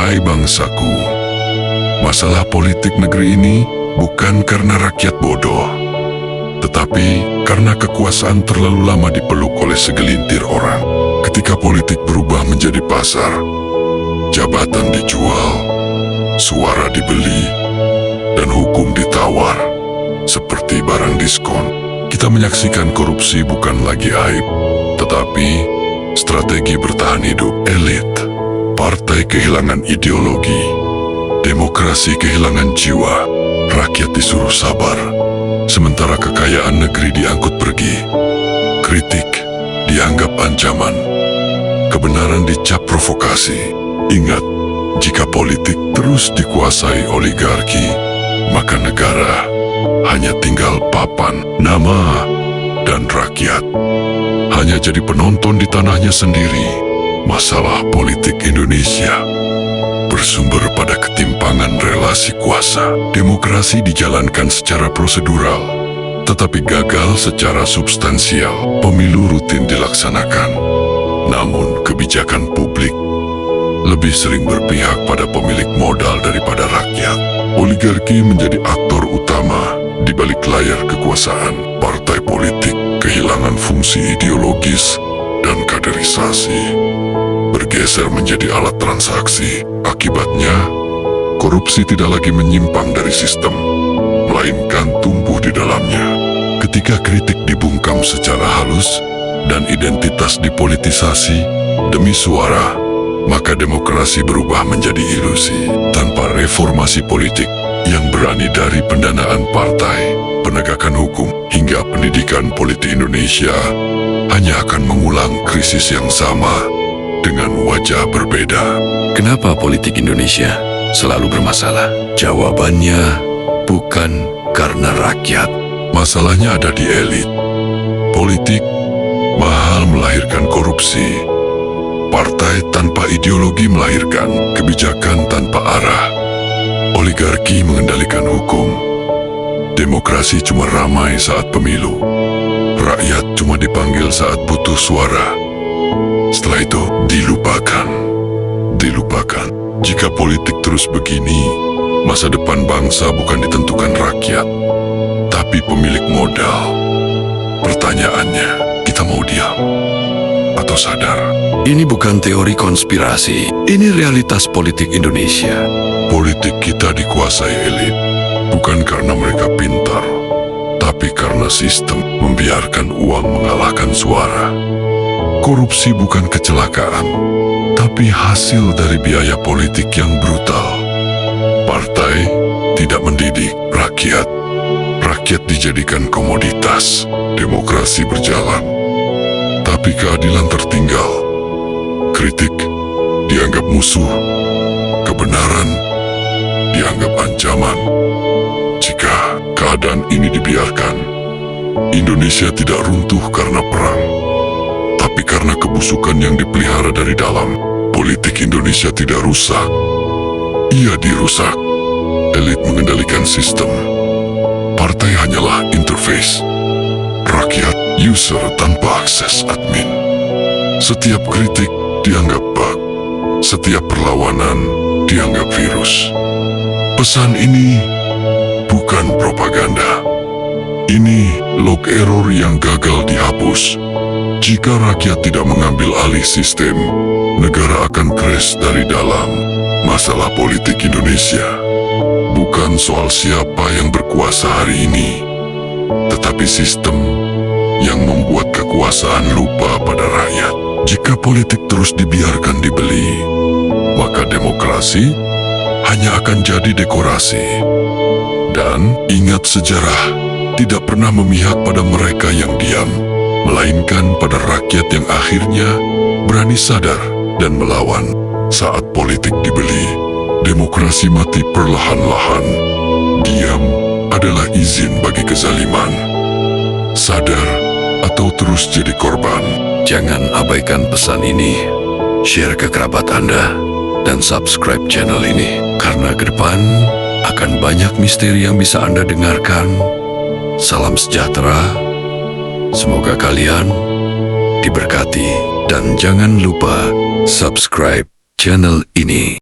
Hai bangsaku, masalah politik negeri ini bukan karena rakyat bodoh, tetapi karena kekuasaan terlalu lama dipeluk oleh segelintir orang. Ketika politik berubah menjadi pasar, jabatan dijual, suara dibeli, dan hukum ditawar seperti barang diskon. Kita menyaksikan korupsi bukan lagi aib, tetapi strategi bertahan hidup. Elit, partai kehilangan ideologi, demokrasi kehilangan jiwa, rakyat disuruh sabar, sementara kekayaan negeri diangkut pergi. Kritik dianggap ancaman, kebenaran dicap provokasi. Ingat, jika politik terus dikuasai oligarki, maka negara hanya tinggal papan, nama, dan rakyat hanya jadi penonton di tanahnya sendiri. Masalah politik Indonesia bersumber pada ketimpangan relasi kuasa. Demokrasi dijalankan secara prosedural, tetapi gagal secara substansial. Pemilu rutin dilaksanakan, namun kebijakan publik lebih sering berpihak pada pemilik modal daripada rakyat. Oligarki menjadi aktor utama di balik layar kekuasaan. Partai politik kehilangan fungsi ideologis dan kaderisasi, bergeser menjadi alat transaksi. Akibatnya, korupsi tidak lagi menyimpang dari sistem, melainkan tumbuh di dalamnya. Ketika kritik dibungkam secara halus dan identitas dipolitisasi demi suara, maka demokrasi berubah menjadi ilusi. Tanpa reformasi politik yang berani dari pendanaan partai, penegakan hukum, hingga pendidikan politik Indonesia hanya akan mengulang krisis yang sama dengan wajah berbeda. Kenapa politik Indonesia selalu bermasalah? Jawabannya bukan karena rakyat. Masalahnya ada di elit. Politik mahal melahirkan korupsi. Partai tanpa ideologi melahirkan kebijakan tanpa arah. Oligarki mengendalikan hukum. Demokrasi cuma ramai saat pemilu. Rakyat cuma dipanggil saat butuh suara. Setelah itu, dilupakan. Jika politik terus begini, masa depan bangsa bukan ditentukan rakyat, tapi pemilik modal. Pertanyaannya, kita mau diam atau sadar? Ini bukan teori konspirasi, ini realitas politik Indonesia. Politik kita dikuasai elit, bukan karena mereka pintar, tapi karena sistem membiarkan uang mengalahkan suara. Korupsi bukan kecelakaan, tapi hasil dari biaya politik yang brutal. Partai tidak mendidik rakyat, rakyat dijadikan komoditas. Demokrasi berjalan, tapi keadilan tertinggal. Kritik dianggap musuh, kebenaran dianggap ancaman. Jika keadaan ini dibiarkan, Indonesia tidak runtuh karena perang, tapi karena kebusukan yang dipelihara dari dalam. Politik Indonesia tidak rusak, ia dirusak. Elit mengendalikan sistem, partai hanyalah interface, rakyat user tanpa akses admin. Setiap kritik dianggap bug, setiap perlawanan dianggap virus. Pesan ini bukan propaganda. Ini log error yang gagal dihapus. Jika rakyat tidak mengambil alih sistem, negara akan crash dari dalam. Masalah politik Indonesia bukan soal siapa yang berkuasa hari ini, tetapi sistem yang membuat kekuasaan lupa pada rakyat. Jika politik terus dibiarkan dibeli, maka demokrasi hanya akan jadi dekorasi. Dan ingat, sejarah tidak pernah memihak pada mereka yang diam, melainkan pada rakyat yang akhirnya berani sadar dan melawan. Saat politik dibeli, demokrasi mati perlahan-lahan. Diam adalah izin bagi kezaliman. Sadar atau terus jadi korban. Jangan abaikan pesan ini. Share ke kerabat Anda dan subscribe channel ini, karena ke depan akan banyak misteri yang bisa Anda dengarkan. Salam sejahtera. Semoga kalian diberkati, dan jangan lupa subscribe channel ini.